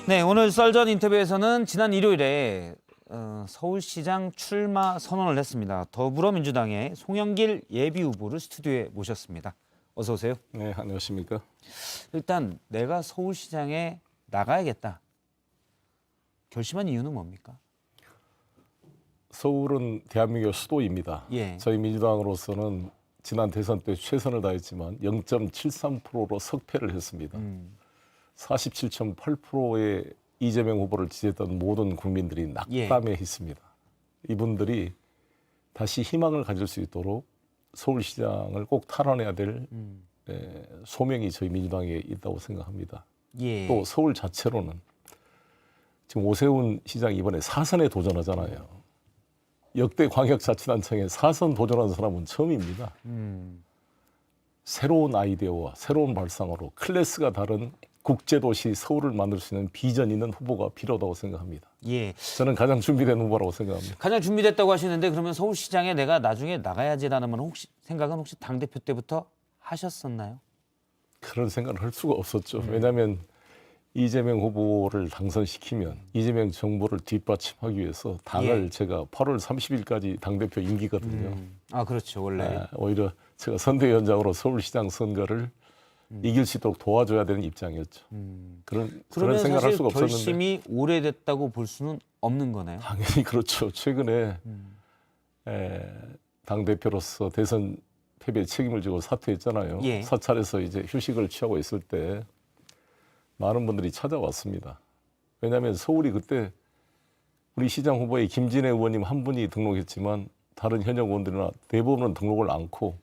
네, 오늘 썰전 인터뷰에서는 지난 일요일에 서울시장 출마 선언을 했습니다. 더불어민주당의 송영길 예비후보를 스튜디오에 모셨습니다. 어서 오세요. 네, 안녕하십니까. 일단 내가 서울시장에 나가야겠다. 결심한 이유는 뭡니까? 서울은 대한민국의 수도입니다. 예. 저희 민주당으로서는 지난 대선 때 최선을 다했지만 0.73%로 석패를 했습니다. 47.8%의 이재명 후보를 지지했던 모든 국민들이 낙담해있습니다. 이분들이 다시 희망을 가질 수 있도록 서울시장을 꼭 탈환해야 될 소명이 저희 민주당에 있다고 생각합니다. 예. 또 서울 자체로는 지금 오세훈 시장이 이번에 4선에 도전하잖아요. 역대 광역자치단체에 4선 도전한 사람은 처음입니다. 새로운 아이디어와 새로운 발상으로 클래스가 다른 국제도시 서울을 만들 수 있는 비전 있는 후보가 필요하다고 생각합니다. 예. 저는 가장 준비된 후보라고 생각합니다. 가장 준비됐다고 하시는데 그러면 서울시장에 내가 나중에 나가야지라는 생각은 혹시 당대표 때부터 하셨었나요? 그런 생각을 할 수가 없었죠. 왜냐하면 이재명 후보를 당선시키면 이재명 정부를 뒷받침하기 위해서 당을 제가 8월 30일까지 당대표 임기거든요. 아, 그렇죠. 원래. 오히려 제가 선대위원장으로 서울시장 선거를 이길 수 있도록 도와줘야 되는 입장이었죠. 그런 생각을 할 수가 없었는데. 결심이 오래됐다고 볼 수는 없는 거네요. 당연히 그렇죠. 최근에 당대표로서 대선 패배에 책임을 지고 사퇴했잖아요. 예. 사찰에서 이제 휴식을 취하고 있을 때 많은 분들이 찾아왔습니다. 왜냐하면 서울이 그때 우리 시장 후보에 김진애 의원님 한 분이 등록했지만 다른 현역 의원들이나 대부분은 등록을 않고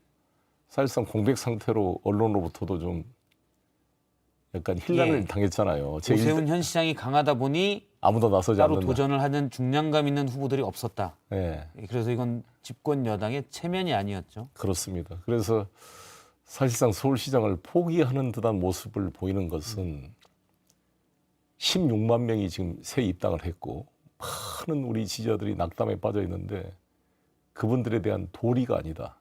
사실상 공백 상태로 언론으로부터도 좀 약간 힐난을 당했잖아요. 오세훈 현 시장이 강하다 보니 아무도 나서지 따로 않는다. 도전을 하는 중량감 있는 후보들이 없었다. 네. 그래서 이건 집권 여당의 체면이 아니었죠. 그렇습니다. 그래서 사실상 서울시장을 포기하는 듯한 모습을 보이는 것은 16만 명이 지금 새 입당을 했고 많은 우리 지지자들이 낙담에 빠져 있는데 그분들에 대한 도리가 아니다.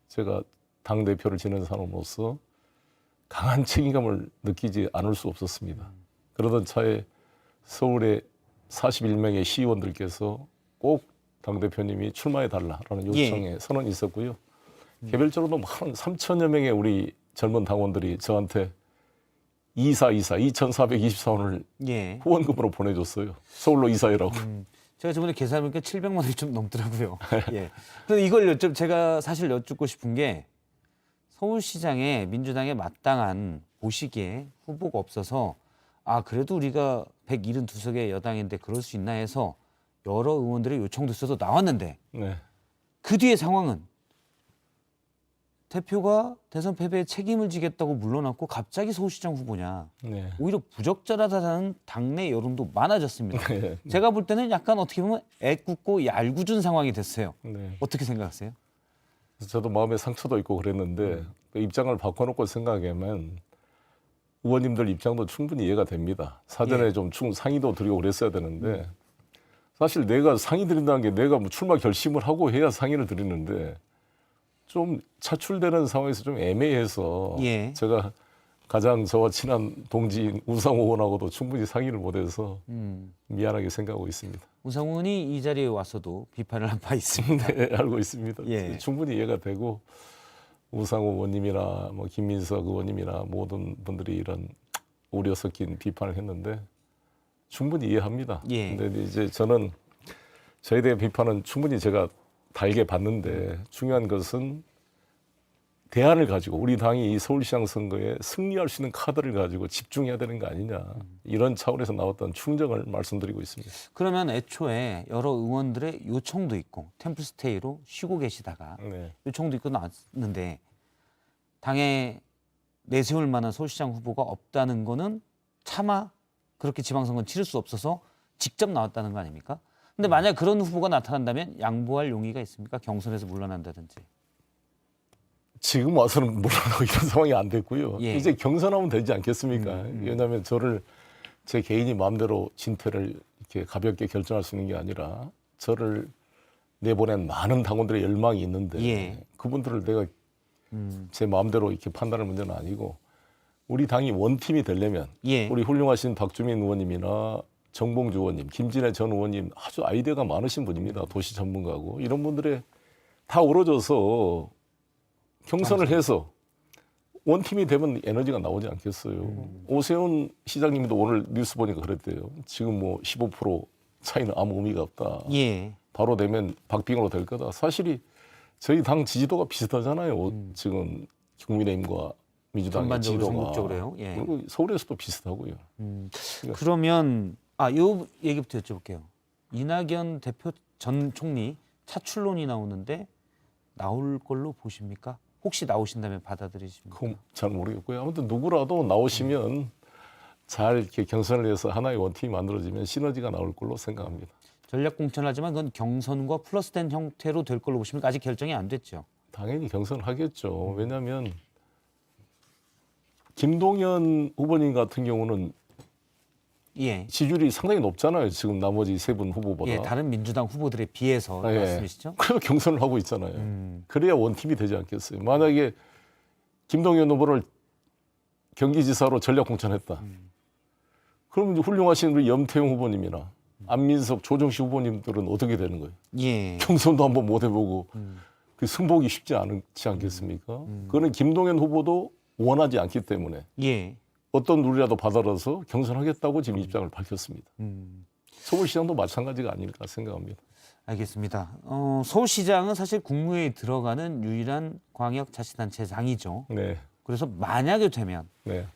제가 당대표를 지낸 사람으로서 강한 책임감을 느끼지 않을 수 없었습니다. 그러던 차에 서울의 41명의 시의원들께서 꼭 당대표님이 출마해달라라는 요청에 선언이 있었고요. 개별적으로도 한 3천여 명의 우리 젊은 당원들이 저한테 2,424원을 후원금으로 보내줬어요. 서울로 이사해라고. 제가 저번에 계산해보니까 700만 원이 좀 넘더라고요. 예. 근데 이걸 제가 사실 여쭙고 싶은 게 서울시장에 민주당에 마땅한 보시기에 후보가 없어서 아 그래도 우리가 172석의 여당인데 그럴 수 있나 해서 여러 의원들의 요청도 있어서 나왔는데 그 뒤의 상황은 대표가 대선 패배에 책임을 지겠다고 물러났고 갑자기 서울시장 후보냐. 오히려 부적절하다는 당내 여론도 많아졌습니다. 제가 볼 때는 약간 어떻게 보면 애꿎고 얄궂은 상황이 됐어요. 어떻게 생각하세요? 저도 마음에 상처도 있고 그랬는데 입장을 바꿔놓고 생각하면 의원님들 입장도 충분히 이해가 됩니다. 사전에 좀 상의도 드리고 그랬어야 되는데 사실 내가 상의 드린다는 게 내가 뭐 출마 결심을 하고 해야 상의를 드리는데 좀 차출되는 상황에서 좀 애매해서 제가 가장 저와 친한 동지인 우상호 의원하고도 충분히 상의를 못해서 미안하게 생각하고 있습니다. 우상호 의원이 이 자리에 와서도 비판을 한 바 있습니다. 네, 알고 있습니다. 충분히 이해가 되고 우상호 의원님이나 뭐 김민석 의원님이나 모든 분들이 이런 우려 섞인 비판을 했는데 충분히 이해합니다. 근데 이제 저는 저에 대한 비판은 충분히 제가 달게 봤는데 중요한 것은 대안을 가지고 우리 당이 이 서울시장 선거에 승리할 수 있는 카드를 가지고 집중해야 되는 거 아니냐 이런 차원에서 나왔던 충정을 말씀드리고 있습니다. 그러면 애초에 여러 의원들의 요청도 있고 템플스테이로 쉬고 계시다가 요청도 있고 나왔는데 당에 내세울 만한 서울시장 후보가 없다는 거는 차마 그렇게 지방선거 치를 수 없어서 직접 나왔다는 거 아닙니까? 근데 만약 그런 후보가 나타난다면 양보할 용의가 있습니까? 경선에서 물러난다든지. 지금 와서는 물러나고 이런 상황이 안 됐고요. 이제 경선하면 되지 않겠습니까? 왜냐하면 저를 제 개인이 마음대로 진퇴를 이렇게 가볍게 결정할 수 있는 게 아니라 저를 내보낸 많은 당원들의 열망이 있는데 그분들을 내가 제 마음대로 이렇게 판단할 문제는 아니고 우리 당이 원팀이 되려면 예. 우리 훌륭하신 박주민 의원님이나 정봉주 의원님, 김진애 전 의원님 아주 아이디어가 많으신 분입니다. 도시 전문가고 이런 분들의 다 어우러져서 경선을 해서 원팀이 되면 에너지가 나오지 않겠어요. 오세훈 시장님도 오늘 뉴스 보니까 그랬대요. 지금 뭐 15% 차이는 아무 의미가 없다. 예. 바로 되면 박빙으로 될 거다. 사실이 저희 당 지지도가 비슷하잖아요. 지금 국민의힘과 민주당의 전반적으로 지지도가. 전국적으로요. 예. 그리고 서울에서도 비슷하고요. 그러면 요 얘기부터 여쭤볼게요. 이낙연 대표 전 총리 차출론이 나오는데 나올 걸로 보십니까? 혹시 나오신다면 받아들이십니까? 그건 잘 모르겠고요. 아무튼 누구라도 나오시면 잘 이렇게 경선을 해서 하나의 원팀이 만들어지면 시너지가 나올 걸로 생각합니다. 전략 공천하지만 그건 경선과 플러스된 형태로 될 걸로 보십니까? 아직 결정이 안 됐죠. 당연히 경선을 하겠죠. 왜냐하면 김동연 후보님 같은 경우는 예. 지지율이 상당히 높잖아요. 지금 나머지 세 분 후보보다. 예, 다른 민주당 후보들에 비해서 예. 말씀이시죠? 그래서 경선을 하고 있잖아요. 그래야 원팀이 되지 않겠어요. 만약에 김동연 후보를 경기지사로 전략 공천했다. 그럼 이제 훌륭하신 우리 염태용 후보님이나 안민석, 조정식 후보님들은 어떻게 되는 거예요? 예. 경선도 한번 못 해보고 그 승복이 쉽지 않지 않겠습니까? 그거는 김동연 후보도 원하지 않기 때문에 예. 어떤 룰이라도 받아서 경선하겠다고 지금 입장을 밝혔습니다. 서울시장도 마찬가지가 아닐까 생각합니다. 알겠습니다. 서울시장은 사실 국무회의에 들어가는 유일한 광역자치단체장이죠. 네, 그래서 만약에 되면 네,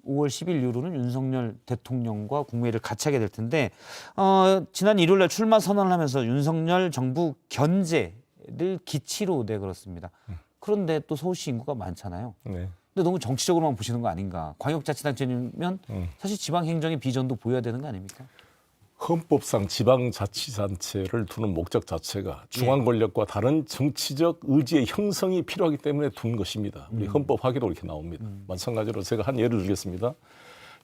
5월 10일 이후로는 윤석열 대통령과 국무회의를 같이 하게 될 텐데 지난 일요일 날 출마 선언을 하면서 윤석열 정부 견제를 기치로 내걸었습니다. 그런데 또 서울시 인구가 많잖아요. 네. 근데 너무 정치적으로만 보시는 거 아닌가? 광역자치단체면 사실 지방행정의 비전도 보여야 되는 거 아닙니까? 헌법상 지방자치단체를 두는 목적 자체가 중앙 권력과 다른 정치적 의지의 형성이 필요하기 때문에 둔 것입니다. 우리 헌법 하기로 이렇게 나옵니다. 마찬가지로 제가 한 예를 들겠습니다.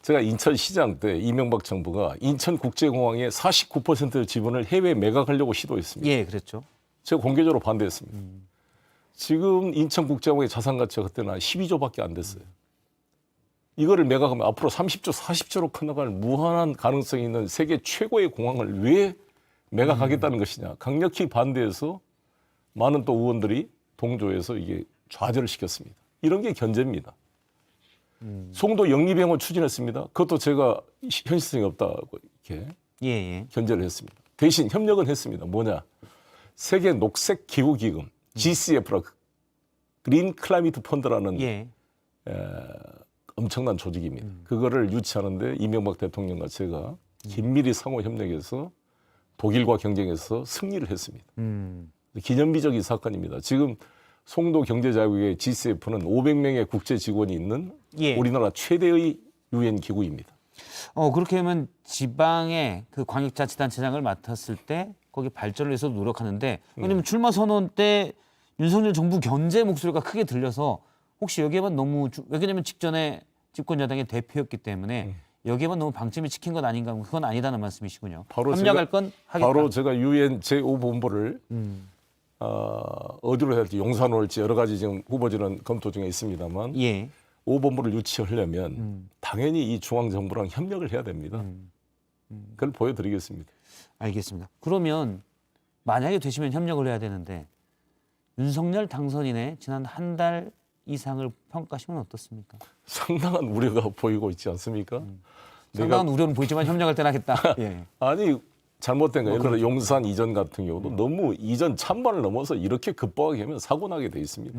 제가 인천시장 때 이명박 정부가 인천국제공항의 49%의 지분을 해외에 매각하려고 시도했습니다. 예, 그랬죠. 제가 공개적으로 반대했습니다. 지금 인천국제공항의 자산 가치가 그때는 한 12조밖에 안 됐어요. 이거를 매각하면 앞으로 30조, 40조로 커나갈 무한한 가능성이 있는 세계 최고의 공항을 왜 매각하겠다는 것이냐. 강력히 반대해서 많은 또 의원들이 동조해서 이게 좌절을 시켰습니다. 이런 게 견제입니다. 송도 영리병원 추진했습니다. 그것도 제가 현실성이 없다고 이렇게 예, 예. 견제를 했습니다. 대신 협력은 했습니다. 뭐냐. 세계 녹색 기후 기금 GCF라 그린 클라이미트 펀드라는 예. 엄청난 조직입니다. 그거를 유치하는데 이명박 대통령과 제가 긴밀히 상호 협력해서 독일과 경쟁해서 승리를 했습니다. 기념비적인 사건입니다. 지금 송도 경제자유의 GCF는 500명의 국제 직원이 있는 예. 우리나라 최대의 유엔 기구입니다. 그렇게 하면 지방의 그 광역자치단체장을 맡았을 때 거기 발전을 위해서 노력하는데 왜냐면 출마 선언 때 윤석열 정부 견제 목소리가 크게 들려서 혹시 여기에만 너무 왜냐면 직전에 집권 여당의 대표였기 때문에 여기에만 너무 방점이 찍힌 것 아닌가 그건 아니다는 말씀이시군요. 협력할 건 하겠다. 바로 제가 유엔 제5본부를 어디로 해야 할지 용산으로 할지 여러 가지 지금 후보지는 검토 중에 있습니다만 예. 5본부를 유치하려면 당연히 이 중앙정부랑 협력을 해야 됩니다. 그걸 보여드리겠습니다. 알겠습니다. 그러면 만약에 되시면 협력을 해야 되는데 윤석열 당선인의 지난 한 달 이상을 평가하시면 어떻습니까? 상당한 우려가 보이고 있지 않습니까? 상당한 우려는 보이지만 협력할 때는 하겠다. 예. 아니 잘못된 거 예를 들어 용산 이전 같은 경우도 너무 이전 찬반을 넘어서 이렇게 급박하게 하면 사고 나게 돼 있습니다.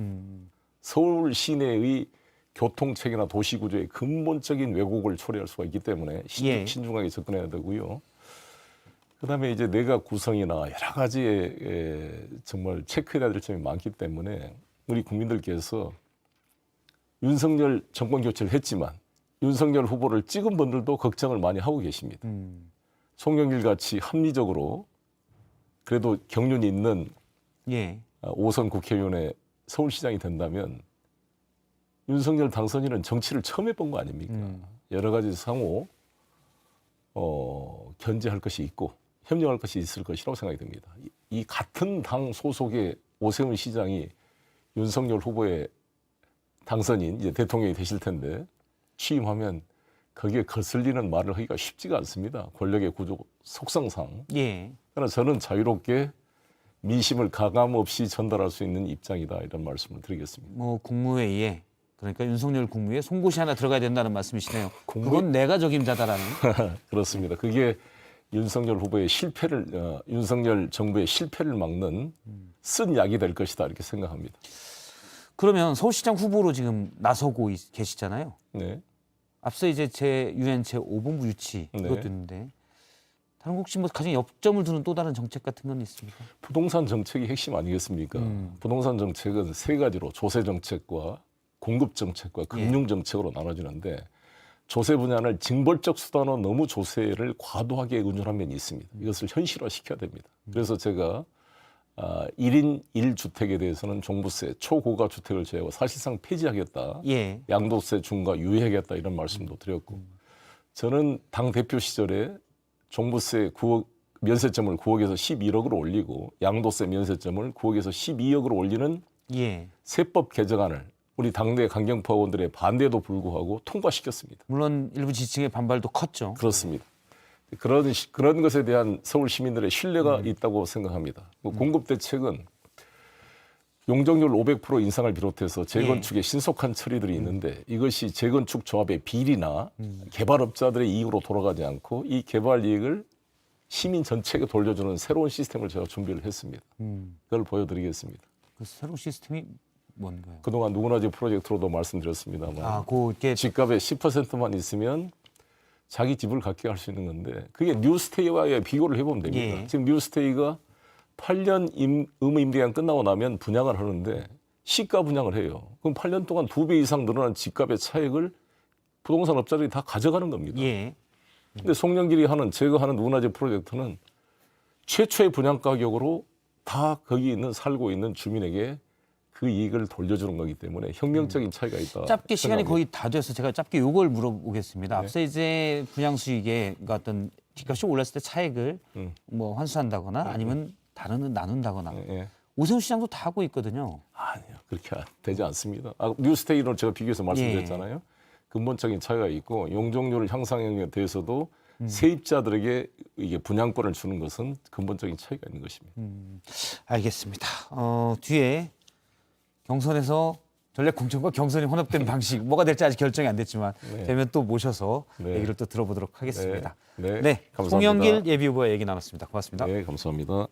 서울 시내의 교통체계나 도시구조의 근본적인 왜곡을 초래할 수가 있기 때문에 예. 신중하게 접근해야 되고요. 그다음에 이제 내각 구성이나 여러 가지의 정말 체크해야 될 점이 많기 때문에 우리 국민들께서 윤석열 정권 교체를 했지만 윤석열 후보를 찍은 분들도 걱정을 많이 하고 계십니다. 송영길 같이 합리적으로 그래도 경륜이 있는 예. 5선 국회의원의 서울시장이 된다면 윤석열 당선인은 정치를 처음 해본 거 아닙니까? 여러 가지 상호 견제할 것이 있고 협력할 것이 있을 것이라고 생각이 듭니다. 이 같은 당 소속의 오세훈 시장이 윤석열 후보의 당선인 이제 대통령이 되실 텐데 취임하면 거기에 거슬리는 말을 하기가 쉽지가 않습니다. 권력의 구조 속성상. 예. 그러나 저는 자유롭게 민심을 가감 없이 전달할 수 있는 입장이다 이런 말씀을 드리겠습니다. 뭐 국무회의에 그러니까 윤석열 국무회의에 송곳이 하나 들어가야 된다는 말씀이시네요. 국무회의- 그건 내가 적임자다라는. 그렇습니다. 그게 윤석열 후보의 실패를 윤석열 정부의 실패를 막는 쓴 약이 될 것이다 이렇게 생각합니다. 그러면 서울시장 후보로 지금 나서고 계시잖아요. 네. 앞서 이제 유엔 제5본부 유치 네. 이것도 있는데 다른 혹시 뭐 가장 역점을 두는 또 다른 정책 같은 건 있습니까? 부동산 정책이 핵심 아니겠습니까? 부동산 정책은 세 가지로 조세 정책과 공급 정책과 금융 정책으로 나눠지는데 조세 분야를 징벌적 수단으로 너무 조세를 과도하게 운용한 면이 있습니다. 이것을 현실화시켜야 됩니다. 그래서 제가 1인 1주택에 대해서는 종부세, 초고가 주택을 제외하고 사실상 폐지하겠다. 예. 양도세 중과 유예하겠다 이런 말씀도 드렸고 저는 당 대표 시절에 종부세 9억 면세점을 9억에서 11억으로 올리고 양도세 면세점을 9억에서 12억으로 올리는 예. 세법 개정안을 우리 당내 강경파 의원들의 반대에도 불구하고 통과시켰습니다. 물론 일부 지층의 반발도 컸죠. 그렇습니다. 그런 것에 대한 서울 시민들의 신뢰가 있다고 생각합니다. 뭐 공급 대책은 용적률 500% 인상을 비롯해서 재건축에 신속한 처리들이 있는데 이것이 재건축 조합의 비리나 개발업자들의 이익으로 돌아가지 않고 이 개발 이익을 시민 전체에게 돌려주는 새로운 시스템을 제가 준비를 했습니다. 그걸 보여드리겠습니다. 그 새로운 시스템이 뭔가요? 그동안 누구나 집 프로젝트로도 말씀드렸습니다만 이렇게 집값의 10%만 있으면 자기 집을 갖게 할 수 있는 건데 그게 뉴스테이와의 비교를 해보면 됩니다. 예. 지금 뉴스테이가 8년 의무 임대기간 끝나고 나면 분양을 하는데 시가 분양을 해요. 그럼 8년 동안 2배 이상 늘어난 집값의 차익을 부동산 업자들이 다 가져가는 겁니다. 예. 근데 송영길이 제가 하는 누구나 집 프로젝트는 최초의 분양 가격으로 다 거기 살고 있는 주민에게 그 이익을 돌려주는 거기 때문에 혁명적인 차이가 있다. 짧게 시간이 생각합니다. 거의 다 돼서 제가 짧게 요걸 물어보겠습니다. 네. 앞서 이제 분양 수익의 어떤 집값이 올랐을 때 차익을 뭐 환수한다거나 아니면 다른 나눈다거나 예. 오세훈 시장도 다 하고 있거든요. 아니요, 그렇게 되지 않습니다. 뉴스테이를 제가 비교해서 말씀드렸잖아요. 근본적인 차이가 있고 용적률 향상에 대해서도 세입자들에게 이게 분양권을 주는 것은 근본적인 차이가 있는 것입니다. 알겠습니다. 뒤에 경선에서 전략 공천과 경선이 혼합된 방식 뭐가 될지 아직 결정이 안 됐지만 되면 또 모셔서 네. 얘기를 또 들어보도록 하겠습니다. 네, 네, 감사합니다. 송영길 예비후보와 얘기 나눴습니다. 고맙습니다. 네, 감사합니다.